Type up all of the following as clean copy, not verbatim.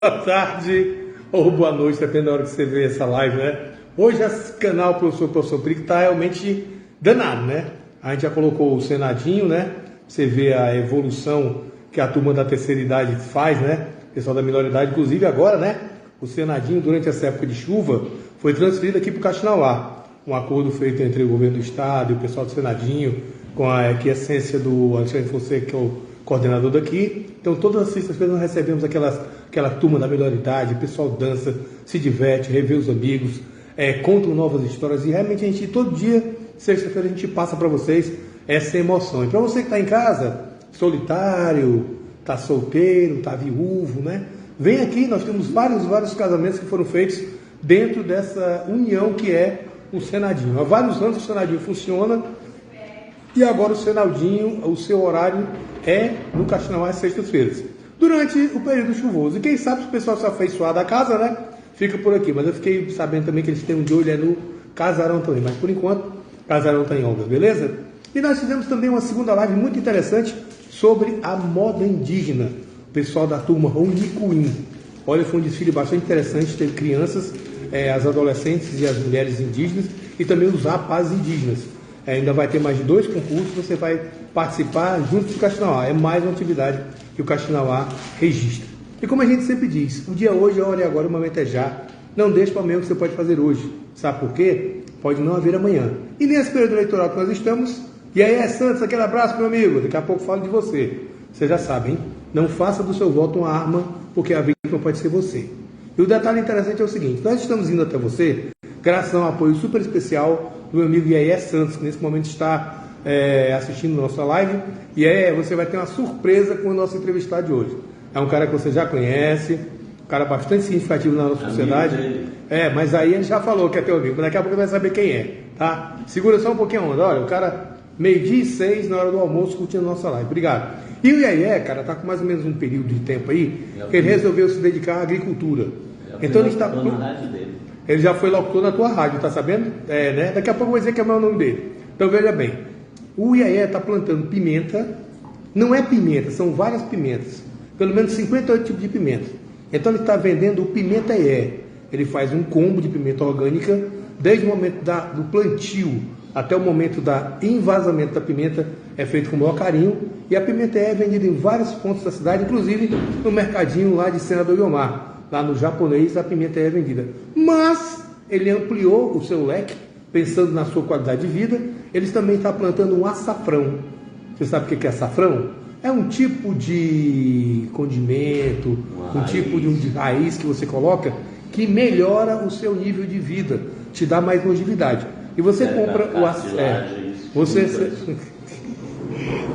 Boa tarde ou boa noite, depende da hora que você vê essa live, né? Hoje esse canal Professor Perigo está realmente danado, né? A gente já colocou o Senadinho, né? Você vê a evolução que a turma da terceira idade faz, né? O pessoal da minoridade, inclusive agora, né? O Senadinho, durante essa época de chuva, foi transferido aqui para o Caxinauá. Um acordo feito entre o governo do estado e o pessoal do Senadinho, com a aquiescência do Alexandre Fonseca, que é o coordenador daqui. Então, todas as sextas-feiras nós recebemos aquela turma da melhor idade, o pessoal dança, se diverte, revê os amigos, contam novas histórias e realmente a gente, todo dia, sexta-feira, a gente passa para vocês essa emoção. E para você que está em casa, solitário, está solteiro, está viúvo, né? Vem aqui, nós temos vários casamentos que foram feitos dentro dessa união que é o Senadinho. Há vários anos o Senadinho funciona e agora o Senadinho, o seu horário é no Caxinauá às sextas-feiras, durante o período chuvoso. E quem sabe se o pessoal se afeiçoar da casa, né? Fica por aqui. Mas eu fiquei sabendo também que eles têm um de olho no casarão também. Mas por enquanto, casarão está em obras, beleza? E nós fizemos também uma segunda live muito interessante sobre a moda indígena. O pessoal da turma Unicuim. Olha, foi um desfile bastante interessante. Teve crianças, as adolescentes e as mulheres indígenas e também os rapazes indígenas. Ainda vai ter mais de 2 concursos, você vai participar junto do Caxinauá. É mais uma atividade que o Caxinauá registra. E como a gente sempre diz, o dia hoje, a hora é agora, o momento é já. Não deixe para amanhã o que você pode fazer hoje. Sabe por quê? Pode não haver amanhã. E nesse período eleitoral que nós estamos, e aí Santos, aquele abraço, meu amigo. Daqui a pouco falo de você. Você já sabe, hein? Não faça do seu voto uma arma, porque a vítima pode ser você. E o detalhe interessante é o seguinte, nós estamos indo até você graças a um apoio super especial do meu amigo Iaé Santos, que nesse momento está assistindo a nossa live. E você vai ter uma surpresa com o nosso entrevistado de hoje. É um cara que você já conhece, um cara bastante significativo na nossa sociedade. Mas aí ele já falou que é teu amigo, mas daqui a pouco você vai saber quem é, tá? Segura só um pouquinho a onda. Olha, o cara, 12h06 na hora do almoço, curtindo a nossa live. Obrigado. E o Iaé, cara, tá com mais ou menos um período de tempo aí, que ele resolveu se dedicar à agricultura. Então ele está... Ele já foi locutor na tua rádio, tá sabendo? Né? Daqui a pouco eu vou dizer que é o nome dele. Então veja bem, o Iaé está plantando pimenta, não é pimenta, são várias pimentas, pelo menos 58 tipos de pimenta. Então ele está vendendo o Pimenta Ié. Ele faz um combo de pimenta orgânica, desde o momento do plantio até o momento do envasamento da pimenta, é feito com o maior carinho, e a pimenta Ié é vendida em vários pontos da cidade, inclusive no mercadinho lá de Senador Guiomar. Lá no japonês a pimenta é vendida. Mas ele ampliou o seu leque, pensando na sua qualidade de vida. Eles também estão plantando um açafrão. Você sabe o que é açafrão? É um tipo de condimento, um tipo de raiz que você coloca que melhora o seu nível de vida, te dá mais longevidade. E você compra o açafrão.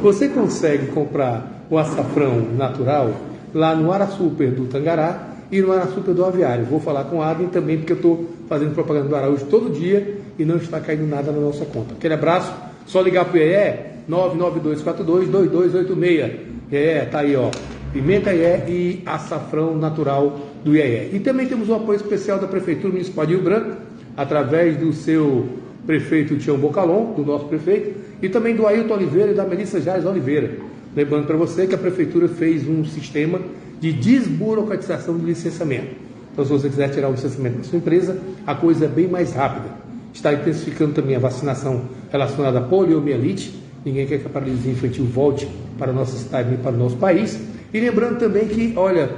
Você consegue comprar o açafrão natural lá no Araçuper do Tangará e no Araçuper do Aviário. Vou falar com o Adem também, porque eu estou fazendo propaganda do Araújo todo dia e não está caindo nada na nossa conta. Aquele abraço, só ligar para o Ié, 992422286. Ié, tá aí, ó. Pimenta Ié e açafrão natural do Ié. E também temos um apoio especial da Prefeitura Municipal de Rio Branco, através do seu prefeito Tião Bocalon, do nosso prefeito, e também do Ailton Oliveira e da Melissa Jares Oliveira. Lembrando para você que a Prefeitura fez um sistema de desburocratização de licenciamento. Então, se você quiser tirar o licenciamento da sua empresa, a coisa é bem mais rápida. Está intensificando também a vacinação relacionada à poliomielite. Ninguém quer que a paralisia infantil volte para a nossa cidade nem para o nosso país. E lembrando também que, olha,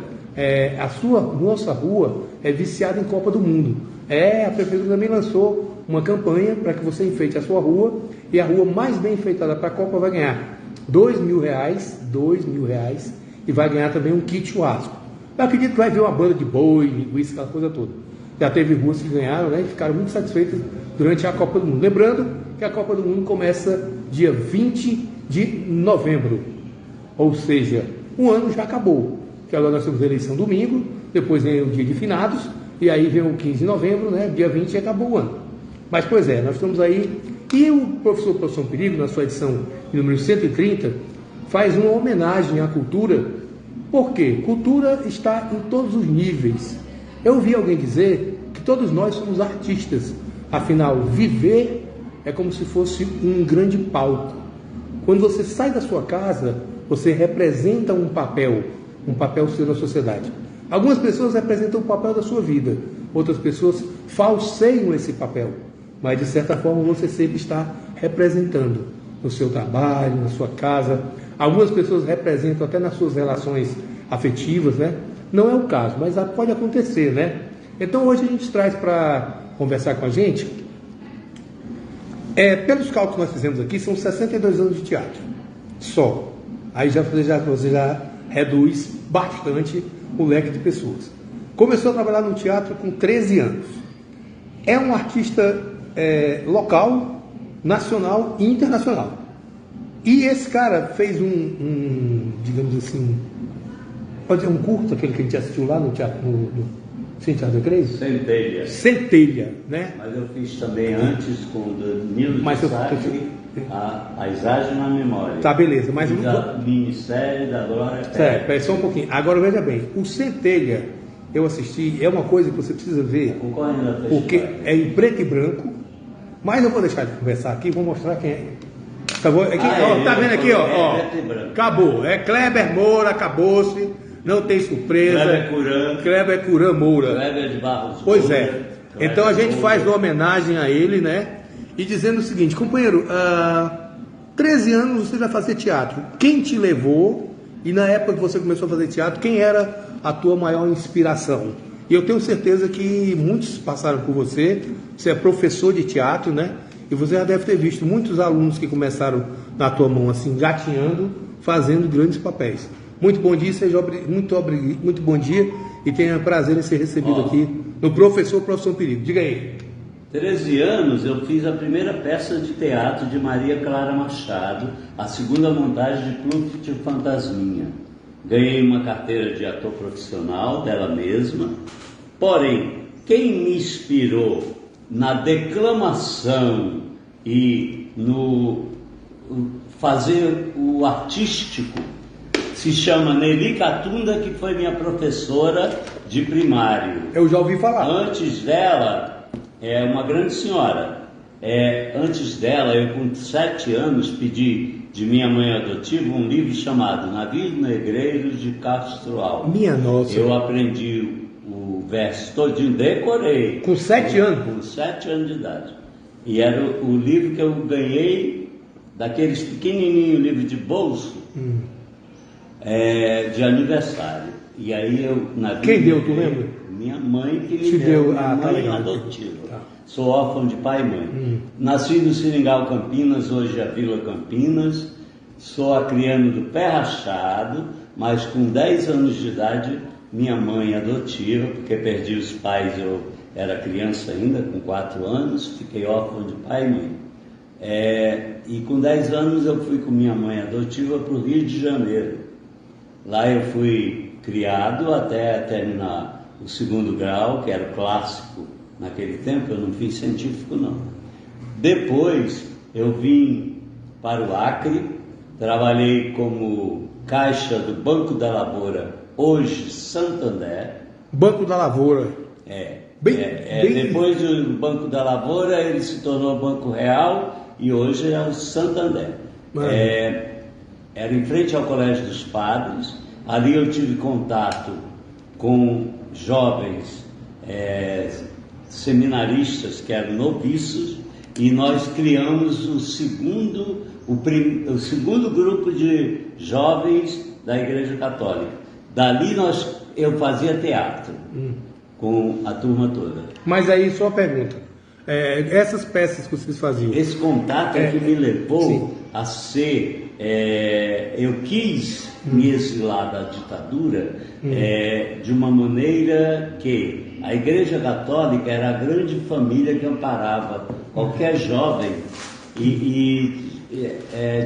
nossa rua é viciada em Copa do Mundo. A Prefeitura também lançou uma campanha para que você enfeite a sua rua, e a rua mais bem enfeitada para a Copa vai ganhar R$2.000, e vai ganhar também um kit churrasco. Eu acredito que vai vir uma banda de boi, linguiça, aquela coisa toda. Já teve ruas que ganharam, né, e ficaram muito satisfeitas durante a Copa do Mundo. Lembrando que a Copa do Mundo começa dia 20 de novembro. Ou seja, o ano já acabou. Que agora nós temos a eleição domingo, depois vem o dia de finados, e aí vem o 15 de novembro, né, dia 20 e acabou o ano. Mas, pois nós estamos aí. E o professor Perigo, na sua edição número 130, faz uma homenagem à cultura. Por quê? Cultura está em todos os níveis. Eu ouvi alguém dizer que todos nós somos artistas. Afinal, viver é como se fosse um grande palco. Quando você sai da sua casa, você representa um papel seu na sociedade. Algumas pessoas representam o papel da sua vida, outras pessoas falseiam esse papel, mas de certa forma você sempre está representando no seu trabalho, na sua casa. Algumas pessoas representam até nas suas relações afetivas, né? Não é o caso, mas pode acontecer, né? Então hoje a gente traz para conversar com a gente, pelos cálculos que nós fizemos aqui, são 62 anos de teatro, só. Aí você já reduz bastante o leque de pessoas. Começou a trabalhar no teatro com 13 anos. É um artista local, nacional e internacional. E esse cara fez digamos assim, pode ser um curto, aquele que a gente assistiu lá no teatro, Teatro da Cres? Centelha. Centelha, né? Mas eu fiz também antes com o Danilo de Sacre, a Paisagem na Memória. Tá, beleza. Mas Ministério da Glória. Certo, só um pouquinho. Agora veja bem, o Centelha, eu assisti, é uma coisa que você precisa ver, porque é em preto e branco, mas eu vou deixar de conversar aqui, vou mostrar quem é. Tá vendo aqui, ó. Acabou. É Kleber Moura, acabou-se. Não tem surpresa. Kleber Curan Moura. Kleber de Barros. Pois é. Então a gente faz uma homenagem a ele, né? E dizendo o seguinte, companheiro, 13 anos você vai fazer teatro. Quem te levou? E na época que você começou a fazer teatro, quem era a tua maior inspiração? E eu tenho certeza que muitos passaram por você. Você é professor de teatro, né? E você já deve ter visto muitos alunos que começaram na tua mão assim, gatinhando, fazendo grandes papéis. Muito bom dia, muito bom dia e tenha prazer em ser recebido aqui no Professor Perigo. Diga aí. 13 anos eu fiz a primeira peça de teatro de Maria Clara Machado, a segunda montagem de Pluft Fantasminha. Ganhei uma carteira de ator profissional dela mesma, porém, quem me inspirou na declamação e no fazer o artístico se chama Nelly Catunda, que foi minha professora de primário. Eu já ouvi falar. Antes dela, uma grande senhora. Antes dela, eu com 7 anos pedi de minha mãe adotiva um livro chamado Navios Negreiros de Castro Alves. Minha nossa. Eu aprendi o verso todinho, decorei. Com 7 anos? Com 7 anos de idade. E era o livro que eu ganhei daqueles pequenininhos livros de bolso. De aniversário. E aí eu... Quem deu, tu lembra? Minha mãe que me deu. Minha mãe adotiva. Tá. Sou órfão de pai e mãe. Nasci no Seringal, Campinas, hoje é a Vila Campinas. Sou acriano do Pé Rachado, mas com 10 anos de idade, minha mãe adotiva, porque perdi os pais, eu era criança ainda, com 4 anos, fiquei órfão de pai e mãe. E com 10 anos eu fui com minha mãe adotiva para o Rio de Janeiro. Lá eu fui criado até terminar o 2º grau, que era o clássico naquele tempo, eu não fiz científico não. Depois eu vim para o Acre, trabalhei como caixa do Banco da Lavoura, hoje Santander. Banco da Lavoura. Depois do Banco da Lavoura ele se tornou Banco Real e hoje é o Santander. Era em frente ao Colégio dos Padres. Ali eu tive contato com jovens seminaristas que eram noviços e nós criamos o segundo grupo de jovens da Igreja Católica. Dali eu fazia teatro com a turma toda. Mas aí só uma pergunta. Essas peças que vocês faziam... Esse contato é que me levou a ser... eu quis me exilar da ditadura de uma maneira que a Igreja Católica era a grande família que amparava qualquer jovem e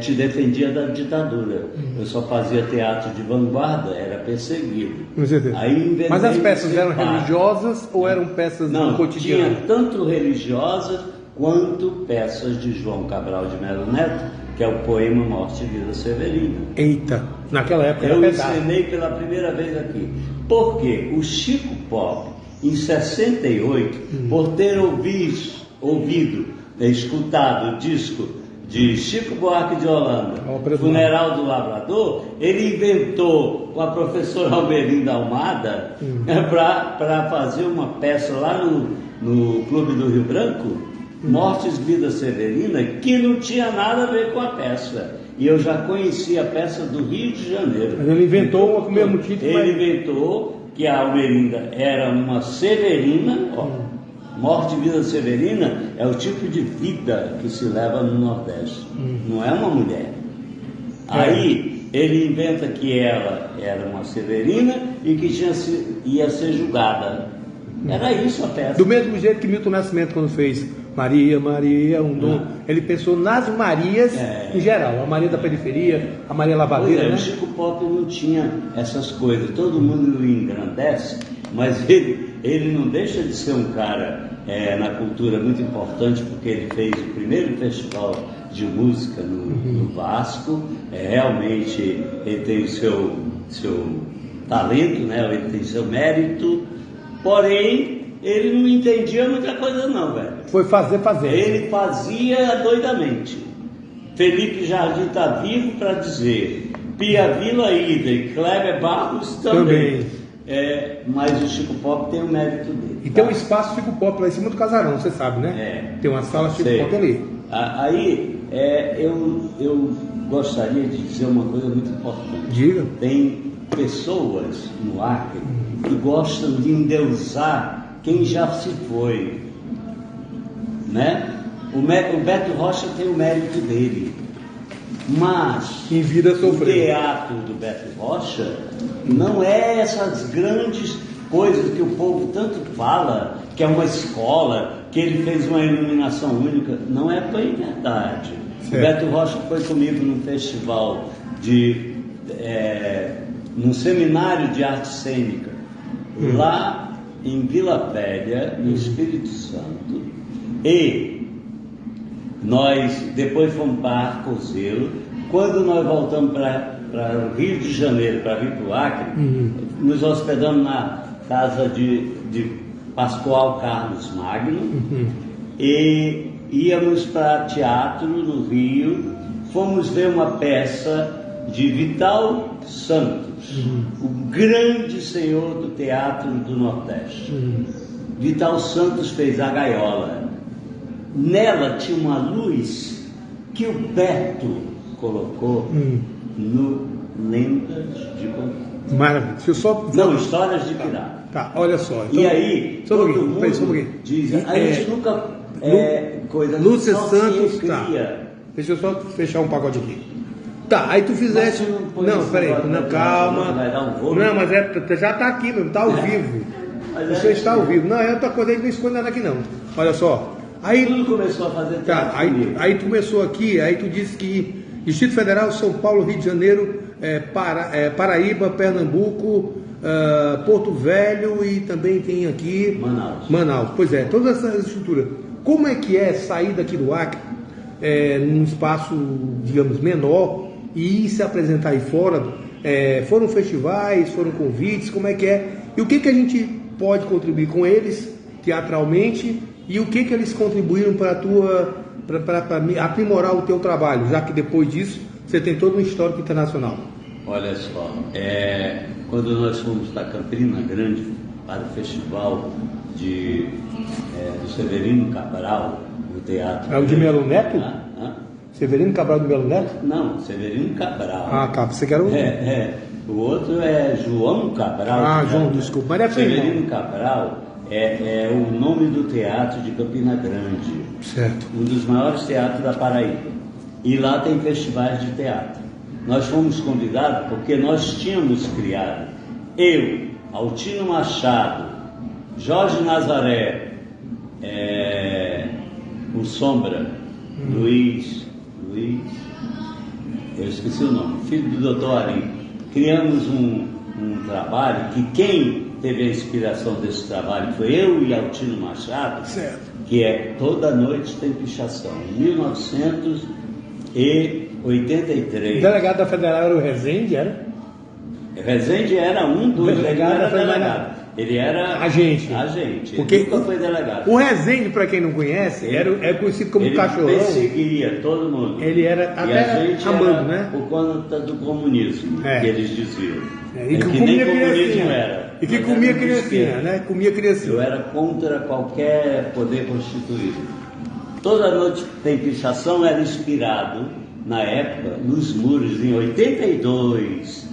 te defendia da ditadura. Eu só fazia teatro de vanguarda, era perseguido. Aí, mas as peças eram religiosas ou eram peças do cotidiano? Tinha tanto religiosas quanto peças de João Cabral de Melo Neto, que é o poema Morte e Vida Severina. Eita, naquela época eu ensinei pela primeira vez aqui. Porque o Chico Pop, em 68, por ter escutado o disco de Chico Buarque de Holanda, Funeral do Lavrador, ele inventou com a professora Almerinda Almada para fazer uma peça lá no Clube do Rio Branco, Mortes, Vida Severina, que não tinha nada a ver com a peça. E eu já conhecia a peça do Rio de Janeiro. Mas ele inventou com o mesmo título. Ele inventou que a Almerinda era uma Severina, Morte e Vida Severina é o tipo de vida que se leva no Nordeste, não é uma mulher. Aí ele inventa que ela era uma Severina e que ia ser julgada. Era isso a peça. Do mesmo jeito que Milton Nascimento, quando fez Maria, Maria, um dom, ele pensou nas Marias em geral, a Maria da periferia, a Maria Lavadeira. O Chico Pop não tinha essas coisas, todo mundo o engrandece, mas ele não deixa de ser um cara na cultura muito importante, porque ele fez o primeiro festival de música no Vasco. Realmente ele tem o seu talento, né? Ele tem seu mérito, porém ele não entendia muita coisa não, velho. Foi fazer. Ele fazia doidamente. Felipe Jardim está vivo para dizer, Pia Vila Ida e Kleber Barros também. Mas o Chico Pop tem o mérito dele. E tem um espaço Chico Pop lá em cima do casarão, você sabe, né? Tem uma sala Chico Pop ali. Aí eu gostaria de dizer uma coisa muito importante. Diga. Tem pessoas no Acre que gostam de endeusar quem já se foi, né? O Beto Rocha tem o mérito dele, mas em vida o teatro do Beto Rocha não é essas grandes coisas que o povo tanto fala, que é uma escola, que ele fez uma iluminação única. Não é bem verdade. Certo. O Beto Rocha foi comigo num festival num seminário de arte cênica lá em Vila Velha, no Espírito Santo, e nós depois fomos para Arcozeiro. Quando nós voltamos para o Rio de Janeiro, para vir para o Acre, nos hospedamos na casa de Pascoal Carlos Magno e íamos para teatro no Rio. Fomos ver uma peça de Vital Santos, o grande senhor do teatro do Nordeste. Vital Santos fez A Gaiola. Nela tinha uma luz que o Beto colocou no Lendas de Contato. Maravilha. Não, Histórias de Pirata. Tá, olha só. Então, e aí, todo mundo diz, a gente nunca coisa Lúcia Santos, tá. Deixa eu só fechar um pacote aqui. Tá, aí tu fizeste. Não, peraí, não, calma. Não, mas já tá aqui mesmo, tá ao vivo. Você está ao vivo. Não, é outra coisa, aí não esconde nada aqui não. Olha só. Aí tudo começou a fazer teatro. Tá, aí tu começou aqui, aí tu disse que Distrito Federal, São Paulo, Rio de Janeiro, Paraíba, Pernambuco, Porto Velho e também tem aqui Manaus. Pois é, todas essas estruturas. Como é que é sair daqui do Acre, num espaço, digamos, menor, e ir se apresentar aí fora? Foram festivais, foram convites, como é que é? E o que a gente pode contribuir com eles, teatralmente, e o que eles contribuíram para aprimorar o teu trabalho, já que depois disso você tem todo um histórico internacional? Olha só, quando nós fomos para Campina Grande, para o festival do Severino Cabral, no teatro... É o de Melo Neto? Severino Cabral de Melo Neto? Não, Severino Cabral. Ah, tá, você quer o... O outro é João Cabral. Ah, João, desculpa, mas Severino Cabral é o nome do teatro de Campina Grande. Certo. Um dos maiores teatros da Paraíba. E lá tem festivais de teatro. Nós fomos convidados porque nós tínhamos criado, eu, Altino Machado, Jorge Nazaré, o Sombra, Luiz, eu esqueci o nome, filho do Dr. Ari, criamos um trabalho que quem teve a inspiração desse trabalho foi eu e Altino Machado, certo. Que é Toda Noite Tem Pichação, em 1983. O delegado da Federal era o Rezende, era? Rezende era um dos delegados da Federal. Ele era agente. Porque ele nunca foi delegado. O Rezende, para quem não conhece, era conhecido como cachorrão. Ele perseguia todo mundo. Ele era até amando, né? Por conta do comunismo, que eles diziam. E que comia criancinha. E que comia criancinha, né? Comia criancinha. Eu era contra qualquer poder constituído. Toda noite tem pichação era inspirado, na época, nos muros, em 82,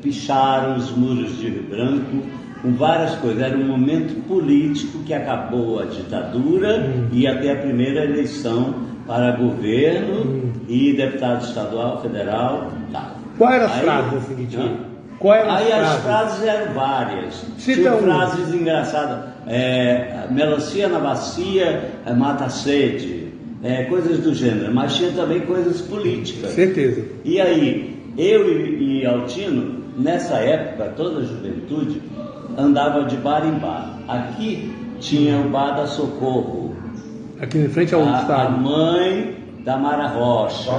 picharam os muros de Rio Branco com várias coisas. Era um momento político que acabou a ditadura e até a primeira eleição para governo e deputado estadual, federal, tal. Qual era as frases assim que tinha? As frases eram várias. Tinha frases engraçadas. Melancia na bacia, mata a sede, coisas do gênero. Mas tinha também coisas políticas. Certeza. E aí, eu e Altino, nessa época, toda a juventude, andava de bar em bar. Aqui tinha o Bar da Socorro. Aqui em frente ao estádio. A mãe da Mara Rocha.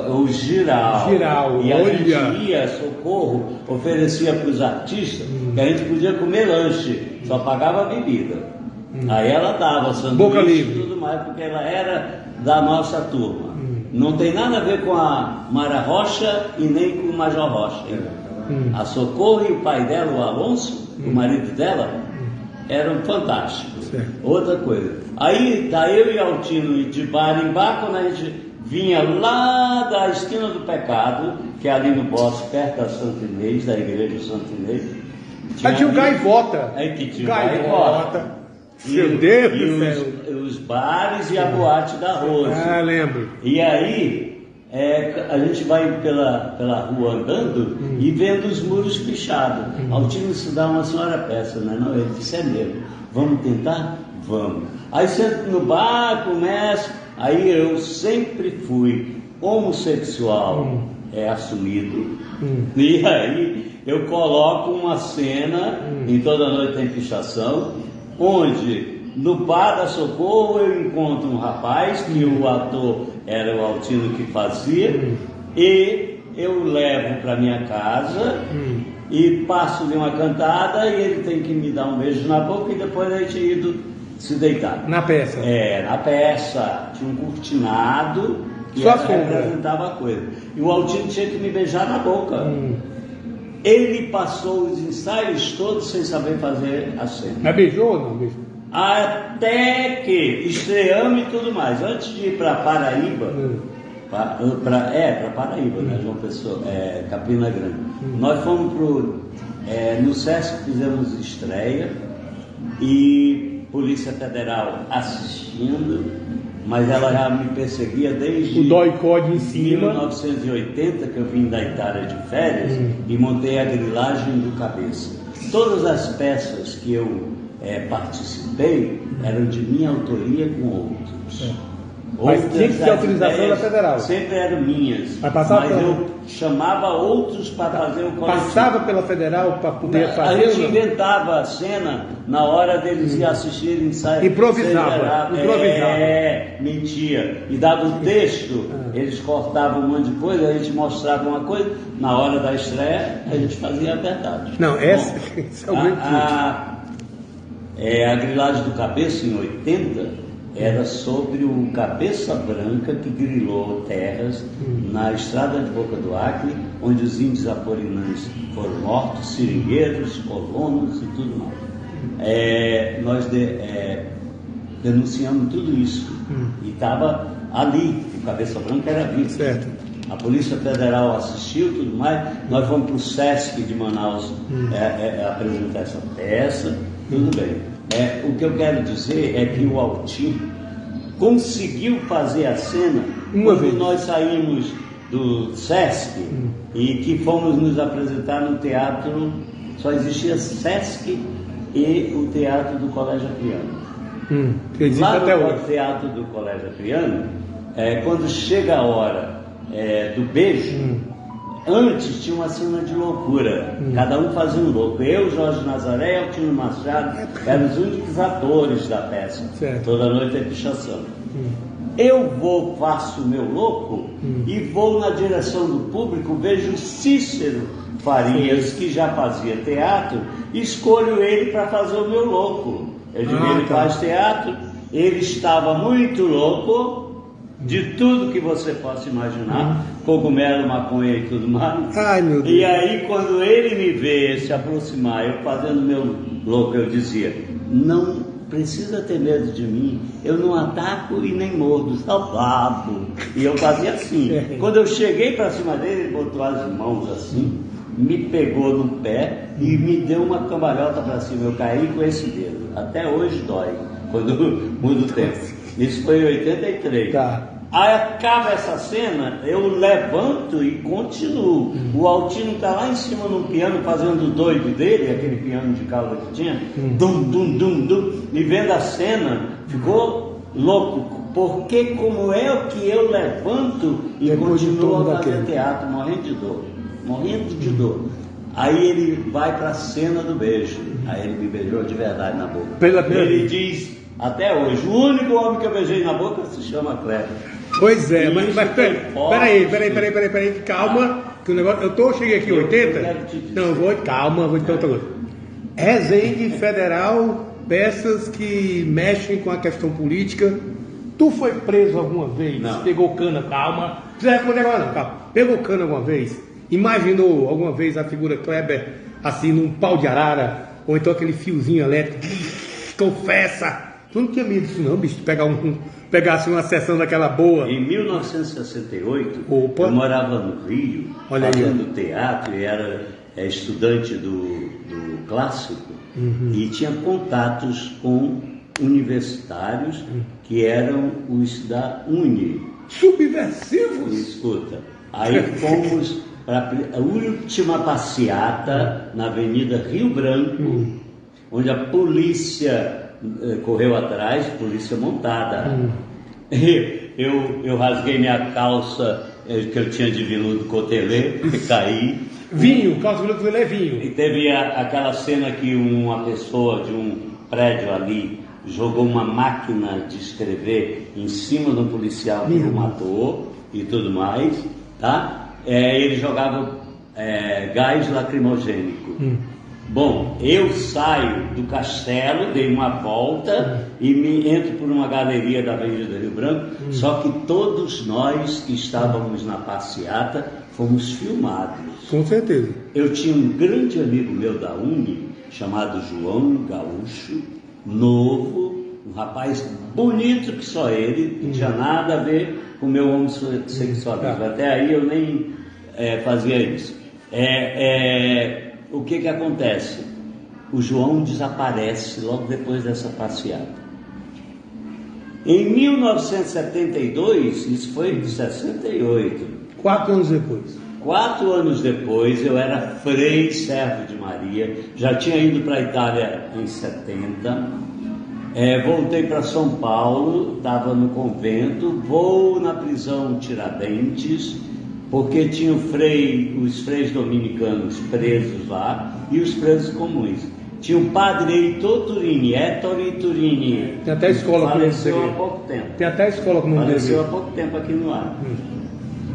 O Giral. E a gente ia, Socorro, oferecia para os artistas que a gente podia comer lanche, só pagava bebida. Aí ela dava sanduíche e tudo mais, porque ela era da nossa turma. Não tem nada a ver com a Mara Rocha e nem com o Major Rocha. A Socorro e o pai dela, o Alonso, o marido dela, eram fantásticos. Outra coisa. Aí tá eu e Altino de bar em bar, quando a gente vinha lá da esquina do Pecado, que é ali no Bosque, perto da Santa Inês, da igreja de Santa Inês. Tinha um gaivota. Que tinha gaivota. Meu Deus do céu. Os bares e a boate da Rose. Lembro. E aí a gente vai pela rua andando e vendo os muros pichados. Altino estudava uma senhora peça, né? Não, ele disse, mesmo. Vamos tentar? Vamos. Aí sento no bar, começo. Aí eu sempre fui homossexual assumido. E aí eu coloco uma cena, em Toda Noite Tem Pichação, onde no Bar da Socorro eu encontro um rapaz, que o ator era o Altino que fazia, e eu levo para minha casa e passo de uma cantada e ele tem que me dar um beijo na boca e depois a gente ido se deitar. Na peça? Na peça. Tinha um cortinado que representava a coisa. E o Altino tinha que me beijar na boca. Ele passou os ensaios todos sem saber fazer a cena. Mas beijou ou não beijou? Até que estreamos e tudo mais. Antes de ir para Paraíba, para Paraíba, né, João Pessoa, Campina Grande. Nós fomos no Sesc, fizemos estreia e Polícia Federal assistindo, mas ela já me perseguia desde o dói-code em cima. 1980, que eu vim da Itália de férias e montei a grilagem do Cabeça. Todas as peças que eu participei eram de minha autoria com outros. Mas tinha que ter autorização da federal. Sempre eram minhas. Mas eu chamava outros para fazer o coletivo. Passava pela federal para poder fazer? A gente inventava a cena na hora deles ir assistir ensaio. Improvisava. Mentia. E dava o texto, eles cortavam um monte de coisa, a gente mostrava uma coisa, na hora da estreia a gente fazia a verdade. Não, esse é o grande a grilagem do Cabeça em 80 era sobre o Cabeça Branca que grilou terras na estrada de Boca do Acre, onde os índios aporinães foram mortos, seringueiros, colonos e tudo mais. Nós denunciamos tudo isso e estava ali, o Cabeça Branca era vivo. Certo. A Polícia Federal assistiu e tudo mais, nós fomos para o Sesc de Manaus apresentar essa peça, tudo bem. O que eu quero dizer é que o Altino conseguiu fazer a cena quando nós saímos do Sesc e que fomos nos apresentar no teatro, só existia Sesc e o Teatro do Colégio Acriano. Lá no Teatro do Colégio Acriano, quando chega a hora do beijo, antes tinha uma cena de loucura, cada um fazia um louco. Eu, Jorge Nazaré e Altino Machado eram os únicos atores da peça. Toda Noite é Pichação. Eu faço o meu louco e vou na direção do público, vejo Cícero Farias, que já fazia teatro, escolho ele para fazer o meu louco. Eu digo, ele faz teatro, ele estava muito louco, de tudo que você possa imaginar, cogumelo, maconha e tudo mais. Ai, meu Deus. E aí, quando ele me vê se aproximar, eu fazendo meu louco, eu dizia, não precisa ter medo de mim, eu não ataco e nem mordo, salvado. E eu fazia assim. Quando eu cheguei para cima dele, ele botou as mãos assim, me pegou no pé e me deu uma cambalhota para cima. Eu caí com esse dedo. Até hoje dói, quando muda o tempo. Isso foi em 83. Tá. Aí acaba essa cena, eu levanto e continuo. O Altino está lá em cima no piano fazendo o doido dele, aquele piano de cauda que tinha, dum, dum, dum, dum, e vendo a cena, ficou louco, porque como é que eu levanto e continuo a fazer teatro, morrendo de dor. Aí ele vai para a cena do beijo, aí ele me beijou de verdade na boca. Ele diz, até hoje, o único homem que eu beijei na boca se chama Kleber. Pois é, mas peraí, calma, que o negócio, cheguei aqui em 80, calma, vou te dar outra coisa. Resende Federal, peças que mexem com a questão política. Tu foi preso alguma vez? Não. Pegou cana, calma, não precisa responder agora não, calma. Pegou cana alguma vez? Imaginou alguma vez a figura Kleber assim num pau de arara, ou então aquele fiozinho elétrico, confessa? Tu não tinha medo disso não, bicho, pegasse uma sessão daquela boa. Em 1968, eu morava no Rio, fazendo teatro, e era estudante do clássico, e tinha contatos com universitários que eram os da Uni. Subversivos? Escuta, aí fomos para a última passeata na Avenida Rio Branco, onde a polícia correu atrás, polícia montada. Eu rasguei minha calça que eu tinha de veludo cotelê, caí. Vinho, calça de veludo cotelê é vinho. E teve aquela cena que uma pessoa de um prédio ali jogou uma máquina de escrever em cima do policial que o matou e tudo mais, tá? Ele jogava gás lacrimogênico. Bom, eu saio do castelo, dei uma volta e entro por uma galeria da Avenida Rio Branco, só que todos nós que estávamos na passeata fomos filmados. Com certeza. Eu tinha um grande amigo meu da Uni, chamado João Gaúcho, novo, um rapaz bonito que só ele, não tinha nada a ver com o meu homossexualismo. Até aí eu nem fazia isso. O que acontece? O João desaparece logo depois dessa passeata. Em 1972, isso foi em 68. 4 anos depois. 4 anos depois, eu era frei servo de Maria, já tinha ido para a Itália em 70, voltei para São Paulo, estava no convento, vou na prisão Tiradentes, porque tinha os freios dominicanos presos lá e os presos comuns. Tinha o padre Heitor Turini, Ettore Turini. Tem até escola com faleceu há pouco tempo. Tem até escola com faleceu há pouco tempo aqui no ar.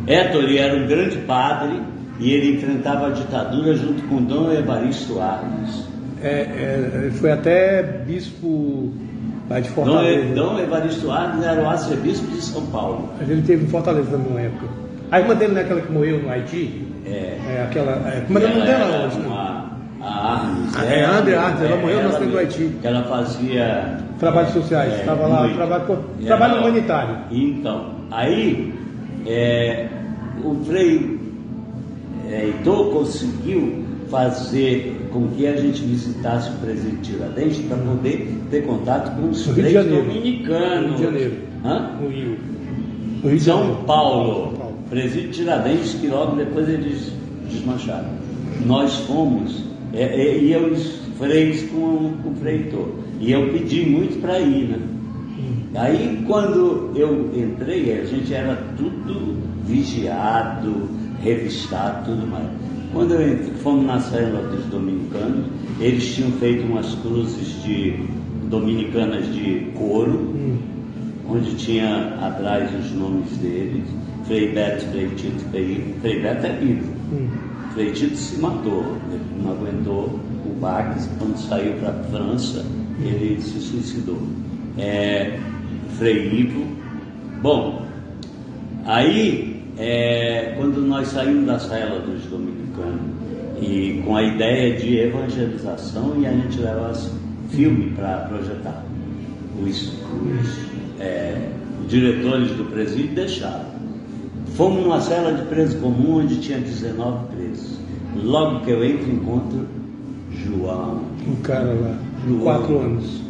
Ettore era um grande padre e ele enfrentava a ditadura junto com Dom Evaristo Arnes. Foi até bispo de Fortaleza. Dom Evaristo Arnes era o arcebispo de São Paulo. Ele teve em Fortaleza também uma época. A irmã dele não é aquela que morreu no Haiti? Como é o nome dela hoje? A Arnes. André Arnes, ela morreu no acidente do Haiti. Ela fazia trabalhos sociais, estava lá, trabalho humanitário. Então, aí o frei Heitor conseguiu fazer com que a gente visitasse o presídio Tiradentes para poder ter contato com os freios dominicanos. Rio de Janeiro. No Rio. São Paulo. Presídio Tiradentes, que logo depois eles desmancharam. Nós fomos, e os freios com o frei Heitor. E eu pedi muito para ir, né? Aí quando eu entrei, a gente era tudo vigiado, revistado, tudo mais. Quando eu entrei, fomos na célula dos dominicanos, eles tinham feito umas cruzes dominicanas de couro, onde tinha atrás os nomes deles, Frei Beto, Frei Tito, Frei Beto é vivo. Frei Tito se matou, ele não aguentou o baque, quando saiu para a França, ele se suicidou. Frei Ivo. Bom, aí, quando nós saímos da cela dos dominicanos, e com a ideia de evangelização, e a gente levasse filme para projetar, os diretores do presídio deixaram. Fomos numa cela de preso comum onde tinha 19 presos. Logo que eu entro, encontro João. O cara lá, João, 4 anos.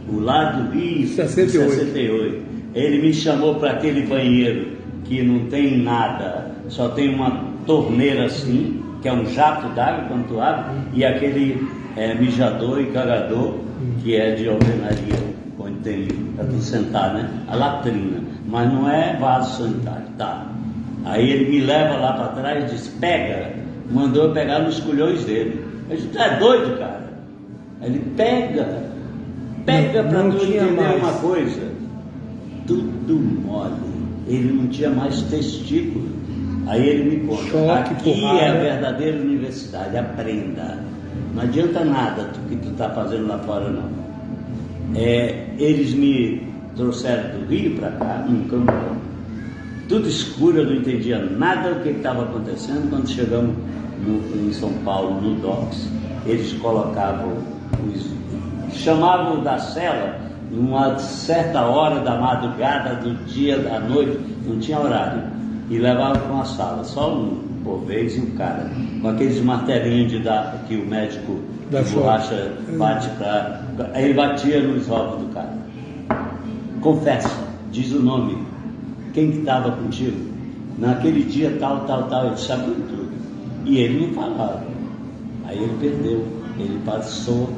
O lado do Rio, 68. Ele me chamou para aquele banheiro que não tem nada, só tem uma torneira assim, que é um jato d'água quando tu abre, e aquele mijador e cagador, que é de alvenaria, onde tem para tu sentar, né? A latrina, mas não é vaso sanitário, tá? Aí ele me leva lá para trás e diz, pega, mandou eu pegar nos culhões dele. Eu disse, tu é doido, cara? Aí ele pega para tu entender uma coisa, tudo mole, ele não tinha mais testículo. Aí ele me conta, aqui é a verdadeira universidade, aprenda, não adianta nada que tu está fazendo lá fora não. Eles me trouxeram do Rio para cá, num campo, tudo escuro, eu não entendia nada do que estava acontecendo. Quando chegamos em São Paulo, no DOPS, eles colocavam, chamavam da cela, numa certa hora da madrugada, do dia, da noite, não tinha horário, e levavam para uma sala, só um por vez, e o cara, com aqueles martelinhos que o médico de borracha bate para... Aí ele batia nos ovos do cara. Confessa, diz o nome, quem que estava contigo? Naquele dia tal, ele sabia tudo. E ele não falava. Aí ele perdeu, ele passou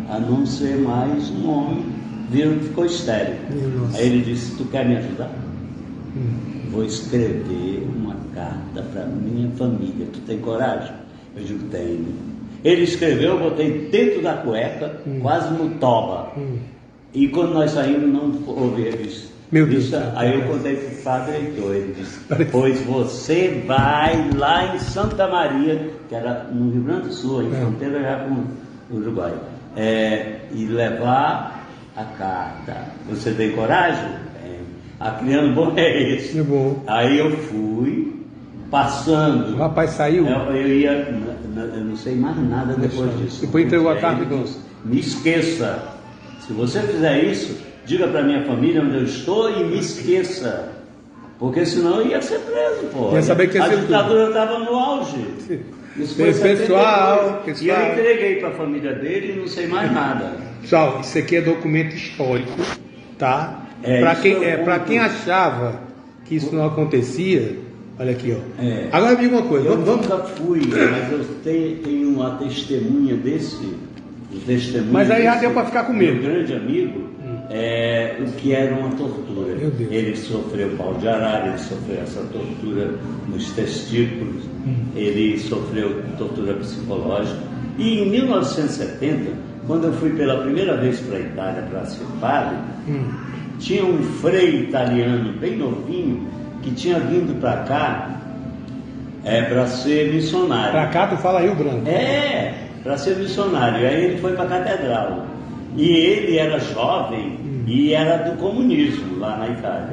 a não ser mais um homem, ficou estéril. Aí ele disse, tu quer me ajudar? Vou escrever uma carta para minha família, tu tem coragem? Eu digo, tenho. Ele escreveu, eu botei dentro da cueca, quase no toba. E quando nós saímos, não houve isso. Meu Deus. Aí eu contei para o padre Heitor, ele disse, pois você vai lá em Santa Maria, que era no Rio Grande do Sul, em fronteira já com o Uruguai, e levar a carta. Você tem coragem? A criança bom é esse. Bom. Aí eu fui, passando. O rapaz saiu? Eu não sei mais nada depois disso. Depois entregou a carta e me esqueça. Se você fizer isso, diga para minha família onde eu estou e me esqueça. Porque senão eu ia ser preso, pô. Ia saber que a ditadura estava no auge. Isso foi pessoal. E eu entreguei para a família dele e não sei mais nada. Pessoal, isso aqui é documento histórico, tá? Para quem achava que isso não acontecia, olha aqui, ó. Agora me diga uma coisa. Eu nunca fui, mas eu tenho uma testemunha desse. Mas aí já deu para ficar com medo. Meu grande amigo, o que era uma tortura. Ele sofreu pau de arara, ele sofreu essa tortura nos testículos, ele sofreu tortura psicológica. E em 1970, quando eu fui pela primeira vez para a Itália para ser padre, tinha um frei italiano bem novinho que tinha vindo para cá para ser missionário. Para cá tu fala Rio Branco? Para ser missionário. Aí ele foi para a catedral. E ele era jovem e era do comunismo lá na Itália.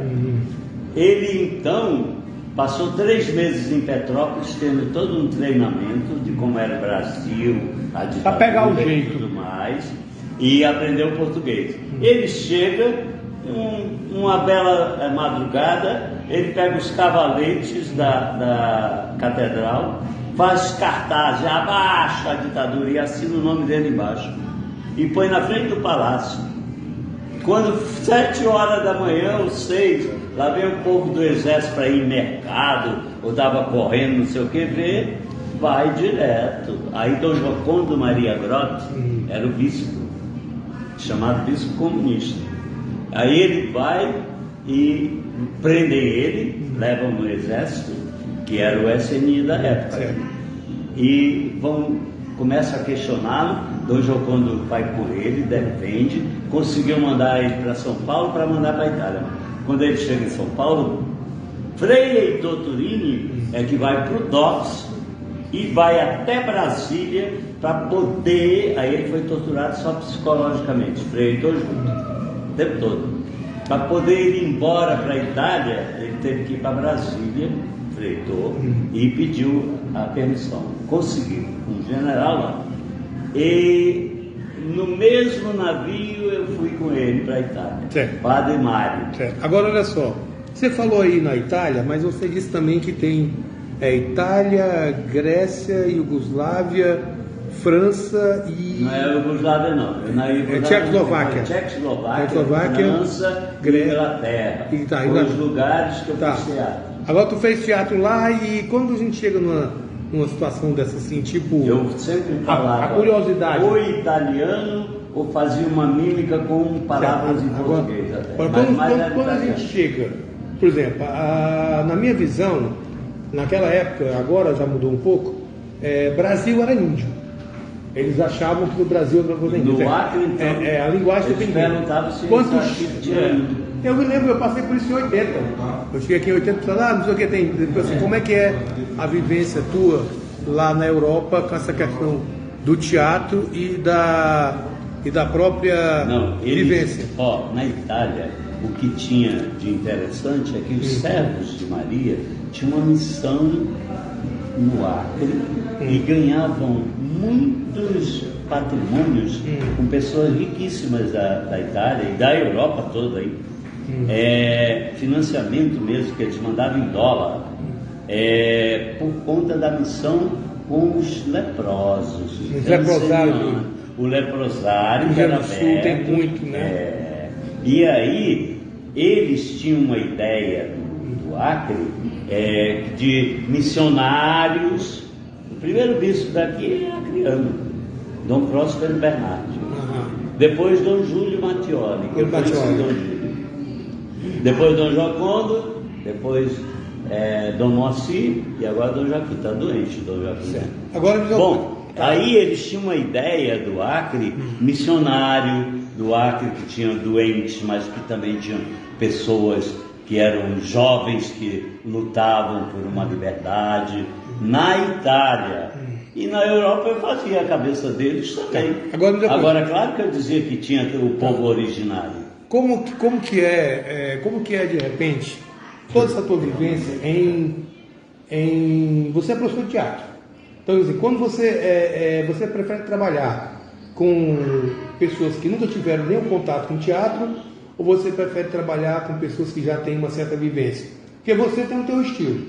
Ele então passou 3 meses em Petrópolis, tendo todo um treinamento de como era o Brasil, a ditadura, para pegar o jeito e tudo mais, e aprendeu português. Ele chega, uma bela madrugada, ele pega os cavaletes da catedral, faz cartaz, abaixa a ditadura e assina o nome dele embaixo e põe na frente do palácio. Quando 7 horas da manhã ou 6, lá vem o povo do exército para ir em mercado, ou estava correndo, não sei o que, vê, vai direto. Aí Dom Jocondo Maria Grotti era o bispo, chamado bispo comunista. Aí ele vai e prendem ele, levam no exército, que era o SNI da época, e começa a questioná-lo. Dom Jocondo vai por ele, defende, conseguiu mandar ele para São Paulo para mandar para a Itália. Quando ele chega em São Paulo, Frei Heitor Turini é que vai para o DOPS e vai até Brasília para poder. Aí ele foi torturado só psicologicamente, Frei Heitor junto, o tempo todo. Para poder ir embora para a Itália, ele teve que ir para Brasília, Frei Heitor, e pediu a permissão. Conseguiu, um general lá. E no mesmo navio eu fui com ele para a Itália, Padre Mário. Agora olha só, você falou aí na Itália, mas você disse também que tem Itália, Grécia, Iugoslávia, França e... Não é Iugoslávia não, Tchecoslováquia. Tchecoslováquia, França, Inglaterra. Os lugares que eu fiz teatro. Agora tu fez teatro lá e quando a gente chega numa situação dessa assim, tipo... Eu sempre falava, a curiosidade. Ou italiano, ou fazia uma mímica com palavras em português até. Quando a gente chega, por exemplo, na minha visão, naquela época, agora já mudou um pouco, Brasil era índio. Eles achavam que o Brasil era uma coisa indígena. No Acre, então, a linguagem eles perguntavam se eu me lembro, eu passei por isso em 80. Eu cheguei aqui em 80 e falei, não sei o que tem. Assim, como é que é a vivência tua lá na Europa com essa questão do teatro e da própria vivência? Na Itália, o que tinha de interessante é que os servos de Maria tinham uma missão no Acre e ganhavam muitos patrimônios com pessoas riquíssimas da Itália e da Europa toda aí. Financiamento mesmo, que eles mandavam em dólar, por conta da missão com os leprosos. O leprosário que era aberto, tem muito, né? E aí eles tinham uma ideia do Acre de missionários. O primeiro bispo daqui é acriano, Dom Próspero Bernardi. Depois Dom Júlio Mattioli, que eu conheci Dom Júlio. Depois Dom Joacondo, depois Dom Moacir e agora Dom Joaquim. Está doente, Dom Joaquim. Bom, aí eles tinham uma ideia do Acre missionário, do Acre que tinha doentes, mas que também tinham pessoas que eram jovens que lutavam por uma liberdade. Na Itália e na Europa eu fazia a cabeça deles também. Agora claro que eu dizia que tinha o povo originário. Como que é de repente toda essa tua vivência você é professor de teatro, então assim, quando você prefere trabalhar com pessoas que nunca tiveram nenhum contato com teatro, ou você prefere trabalhar com pessoas que já têm uma certa vivência? Porque você tem o teu estilo.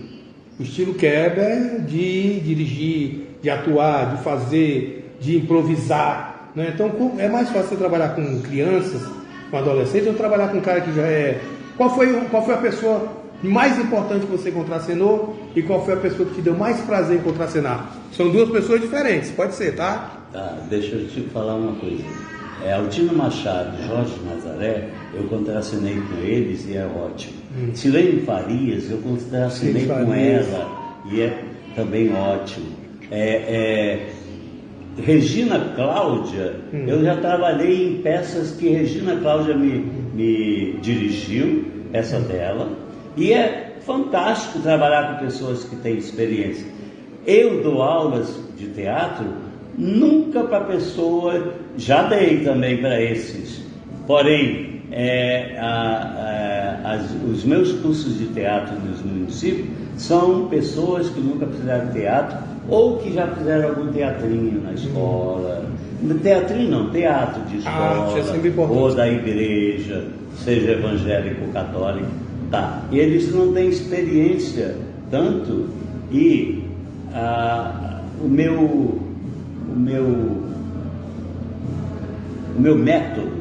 O estilo Kerber é de dirigir, de atuar, de fazer, de improvisar, né? Então é mais fácil você trabalhar com crianças, com adolescentes, ou trabalhar com um cara que já é... Qual foi a pessoa mais importante que você contracenou e qual foi a pessoa que te deu mais prazer em contracenar? São duas pessoas diferentes, pode ser, tá? Tá, deixa eu te falar uma coisa. Altino Machado e Jorge Nazaré, eu contracenei com eles e é ótimo. Silene Farias, eu contracenei com ela e é também ótimo. Regina Cláudia, eu já trabalhei em peças que Regina Cláudia me dirigiu, peça dela, e é fantástico trabalhar com pessoas que têm experiência. Eu dou aulas de teatro nunca para pessoa, já dei também para esses, porém os meus cursos de teatro nos municípios são pessoas que nunca fizeram teatro ou que já fizeram algum teatrinho na escola. Teatrinho não, teatro de escola ou da igreja, seja evangélico ou católico, tá. E eles não têm experiência tanto e o meu método